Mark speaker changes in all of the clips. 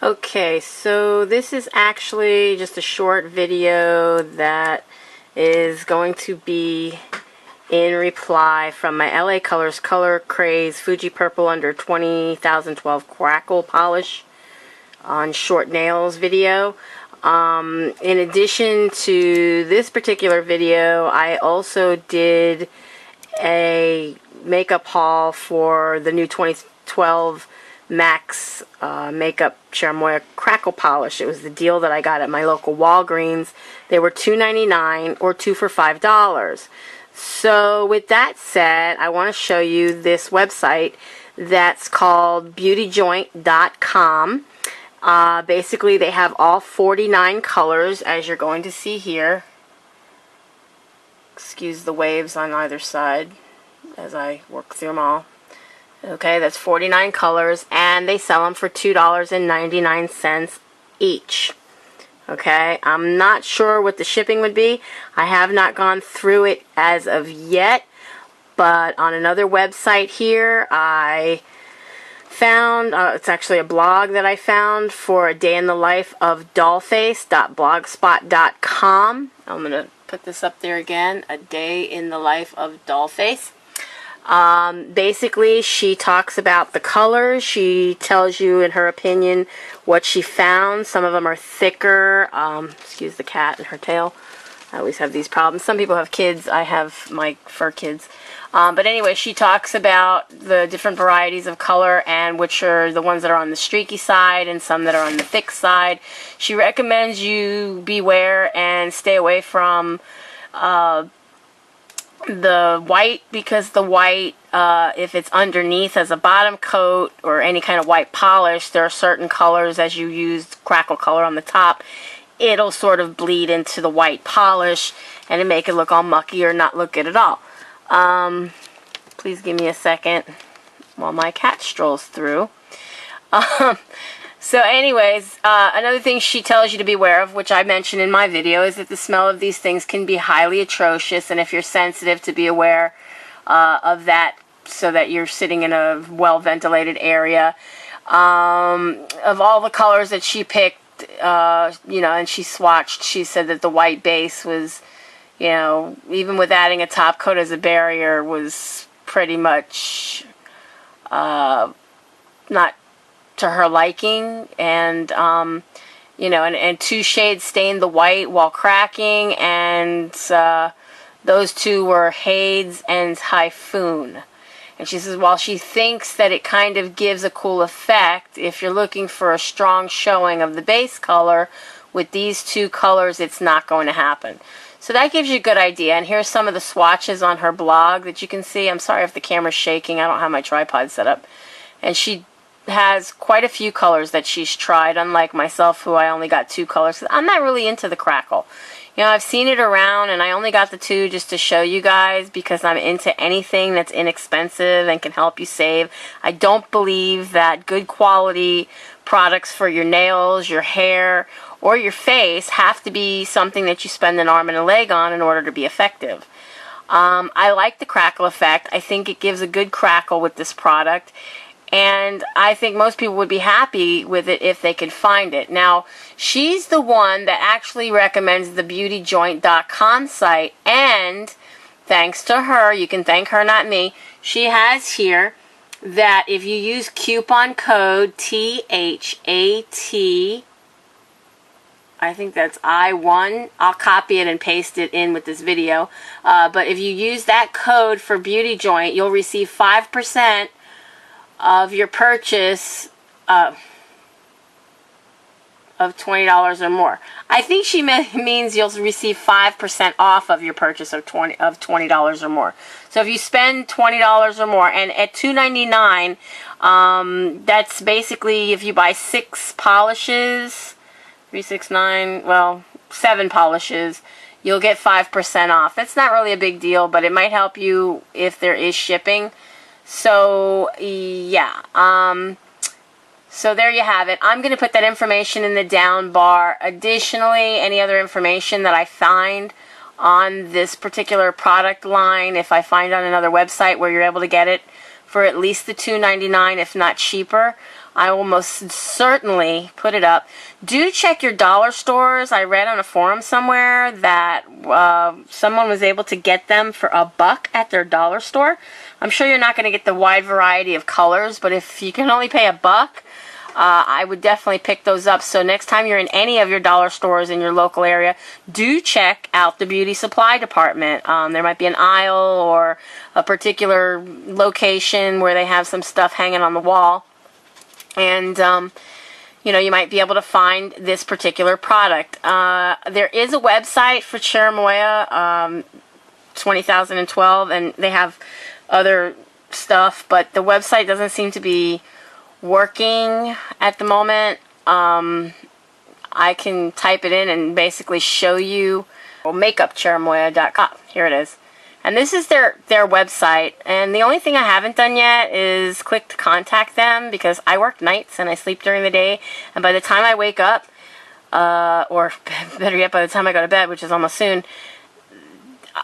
Speaker 1: Okay, so this is actually just a short video that is going to be in reply from my LA Colors Color Craze Fuji Purple Under 2012 Crackle Polish on short nails video. In addition to this particular video, I also did a makeup haul for the new 2012 Max Makeup Cherimoya Crackle Polish. It was the deal that I got at my local Walgreens. They were $2.99 or 2 for $5. So with that said, I want to show you this website that's called beautyjoint.com. Basically, they have all 49 colors, as you're going to see here. Excuse the waves on either side as I work through them all. Okay, that's 49 colors, and they sell them for $2.99 each. Okay, I'm not sure what the shipping would be. I have not gone through it as of yet, but on another website here, I found, it's actually a blog that I found for a day in the life of dollface.blogspot.com. I'm going to put this up there again, a day in the life of Dollface. Basically, she talks about the colors. She tells you, in her opinion, what she found. Some of them are thicker. Excuse the cat and her tail. I always have these problems. Some people have kids. I have my fur kids. But anyway, she talks about the different varieties of color and which are the ones that are on the streaky side and some that are on the thick side. She recommends you beware and stay away from the white, because the white, if it's underneath as a bottom coat or any kind of white polish, there are certain colors, as you use Crackle color on the top, it'll sort of bleed into the white polish and it make it look all mucky or not look good at all. Please give me a second while my cat strolls through. So anyways, another thing she tells you to beware of, which I mentioned in my video, is that the smell of these things can be highly atrocious, and if you're sensitive, to be aware of that so that you're sitting in a well-ventilated area. Of all the colors that she picked, you know, and she swatched, she said that the white base was, you know, even with adding a top coat as a barrier, was pretty much not to her liking, and you know, and two shades stained the white while cracking, and those two were Hades and Typhoon. And she says while she thinks that it kind of gives a cool effect, if you're looking for a strong showing of the base color with these two colors, it's not going to happen. So that gives you a good idea. And here's some of the swatches on her blog that you can see. I'm sorry if the camera's shaking. I don't have my tripod set up. And she has quite a few colors that she's tried, unlike myself, who I only got 2 colors. I'm not really into the Crackle. You know, I've seen it around, and I only got the 2 just to show you guys because I'm into anything that's inexpensive and can help you save. I don't believe that good quality products for your nails, your hair, or your face have to be something that you spend an arm and a leg on in order to be effective. I like the Crackle effect. I think it gives a good crackle with this product. And I think most people would be happy with it if they could find it. Now, she's the one that actually recommends the beautyjoint.com site. And thanks to her, you can thank her, not me, she has here that if you use coupon code THAT, I think that's I1, I'll copy it and paste it in with this video. But if you use that code for Beauty Joint, you'll receive 5% of your purchase of $20 or more. I think she means you'll receive 5% off of your purchase of $20 or more. So if you spend $20 or more, and at $2.99, that's basically if you buy 6 polishes, 3, 6, 9, well, 7 polishes, you'll get 5% off. That's not really a big deal, but it might help you if there is shipping. So, yeah, so there you have it. I'm going to put that information in the down bar. Additionally, any other information that I find on this particular product line, if I find on another website where you're able to get it for at least the $2.99, if not cheaper, I will most certainly put it up. Do check your dollar stores. I read on a forum somewhere that someone was able to get them for $1 at their dollar store. I'm sure you're not going to get the wide variety of colors, but if you can only pay $1, I would definitely pick those up. So next time you're in any of your dollar stores in your local area, do check out the beauty supply department. There might be an aisle or a particular location where they have some stuff hanging on the wall. And, you know, you might be able to find this particular product. There is a website for Cherimoya 2012, and they have other stuff, but the website doesn't seem to be working at the moment. I can type it in and basically show you. Makeupcherimoya.com. Here it is. And this is their website, and the only thing I haven't done yet is click to contact them, because I work nights and I sleep during the day, and by the time I wake up, or better yet, by the time I go to bed, which is almost soon,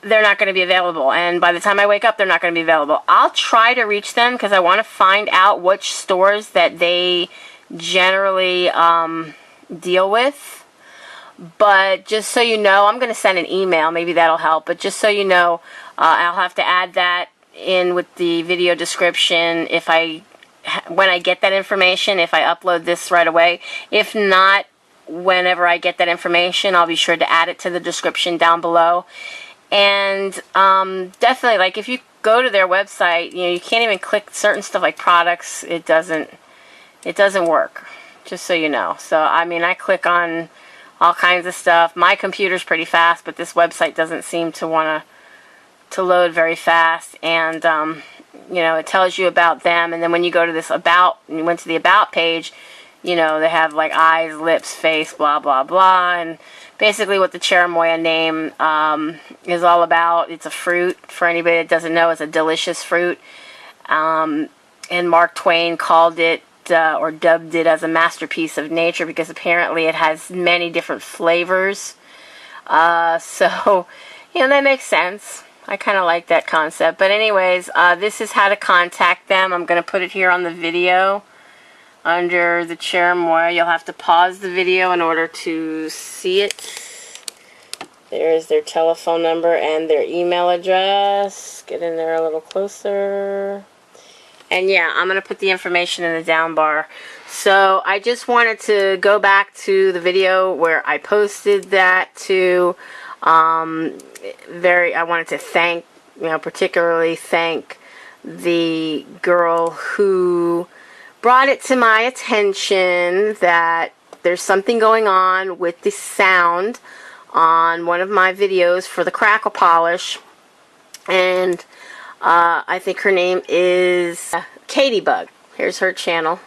Speaker 1: they're not going to be available, and by the time I wake up, they're not going to be available. I'll try to reach them because I want to find out which stores that they generally deal with. But just so you know, I'm going to send an email. Maybe that'll help. But just so you know, I'll have to add that in with the video description when I get that information, if I upload this right away. If not, whenever I get that information, I'll be sure to add it to the description down below. And definitely, like, if you go to their website, you know, you can't even click certain stuff like products. It doesn't work, just so you know. So, I mean, I click on all kinds of stuff. My computer's pretty fast, but this website doesn't seem to want to load very fast. And, you know, it tells you about them. And then when you go to this about, and you went to the about page, you know, they have like eyes, lips, face, blah, blah, blah. And basically what the Cherimoya name is all about. It's a fruit. For anybody that doesn't know, it's a delicious fruit. And Mark Twain called it, or dubbed it, as a masterpiece of nature, because apparently it has many different flavors. So, you know, that makes sense. I kind of like that concept. But anyways, this is how to contact them. I'm going to put it here on the video under the Cherimoya. You'll have to pause the video in order to see it. There's their telephone number and their email address. Get in there a little closer. And yeah, I'm going to put the information in the down bar. So I just wanted to go back to the video where I posted that to, I wanted to thank, you know, particularly thank the girl who brought it to my attention that there's something going on with the sound on one of my videos for the Crackle polish. And I think her name is Katie Bug. Here's her channel.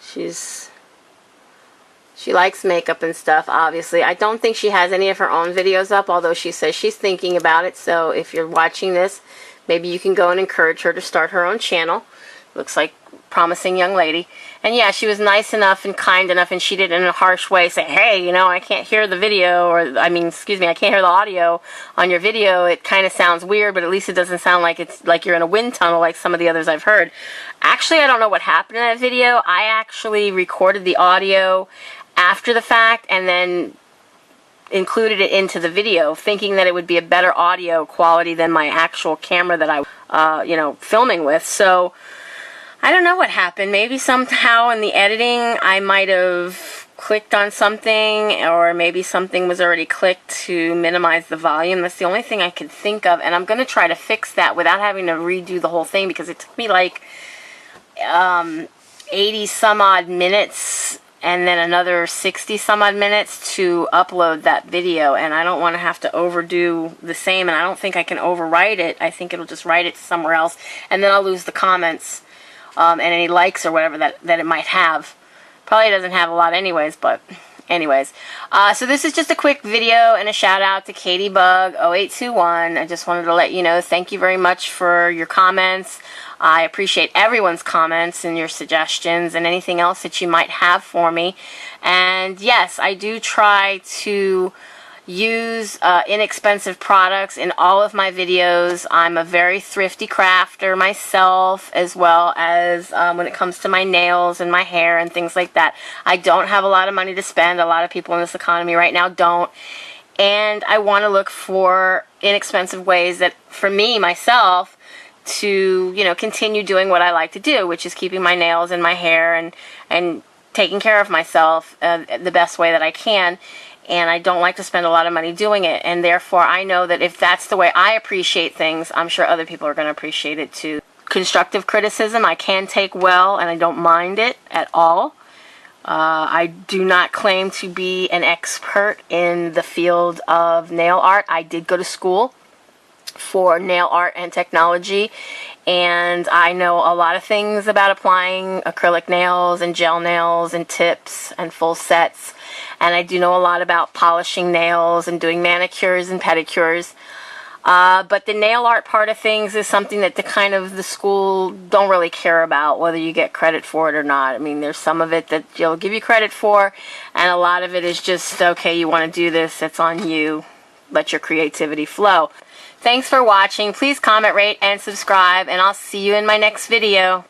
Speaker 1: She likes makeup and stuff, obviously. I don't think she has any of her own videos up, although she says she's thinking about it. So if you're watching this, maybe you can go and encourage her to start her own channel. Looks like a promising young lady. And yeah, she was nice enough and kind enough, and she didn't in a harsh way say, hey, you know, I can't hear the video, or, I mean, excuse me, I can't hear the audio on your video. It kind of sounds weird, but at least it doesn't sound like it's like you're in a wind tunnel like some of the others I've heard. Actually, I don't know what happened in that video. I actually recorded the audio after the fact and then included it into the video, thinking that it would be a better audio quality than my actual camera that I, you know, filming with. So I don't know what happened. Maybe somehow in the editing I might have clicked on something, or maybe something was already clicked to minimize the volume. That's the only thing I could think of, and I'm going to try to fix that without having to redo the whole thing, because it took me like 80 some odd minutes and then another 60 some odd minutes to upload that video, and I don't want to have to overdo the same, and I don't think I can overwrite it. I think it'll just write it somewhere else, and then I'll lose the comments and any likes or whatever that it might have. Probably doesn't have a lot anyways, but anyways. So this is just a quick video and a shout out to Katie Bug 0821. I just wanted to let you know, thank you very much for your comments. I appreciate everyone's comments and your suggestions and anything else that you might have for me. And yes, I do try to use inexpensive products in all of my videos. I'm a very thrifty crafter myself, as well as when it comes to my nails and my hair and things like that. I don't have a lot of money to spend. A lot of people in this economy right now don't. And I want to look for inexpensive ways that, for me, myself, to, you know, continue doing what I like to do, which is keeping my nails and my hair and taking care of myself the best way that I can. And I don't like to spend a lot of money doing it. And therefore, I know that if that's the way I appreciate things, I'm sure other people are going to appreciate it too. Constructive criticism I can take well, and I don't mind it at all. I do not claim to be an expert in the field of nail art. I did go to school for nail art and technology, and I know a lot of things about applying acrylic nails and gel nails and tips and full sets, and I do know a lot about polishing nails and doing manicures and pedicures. But the nail art part of things is something that the school don't really care about, whether you get credit for it or not. I mean, there's some of it that you'll give you credit for, and a lot of it is just, okay, you want to do this, it's on you. Let your creativity flow. Thanks for watching. Please comment, rate, and subscribe, and I'll see you in my next video.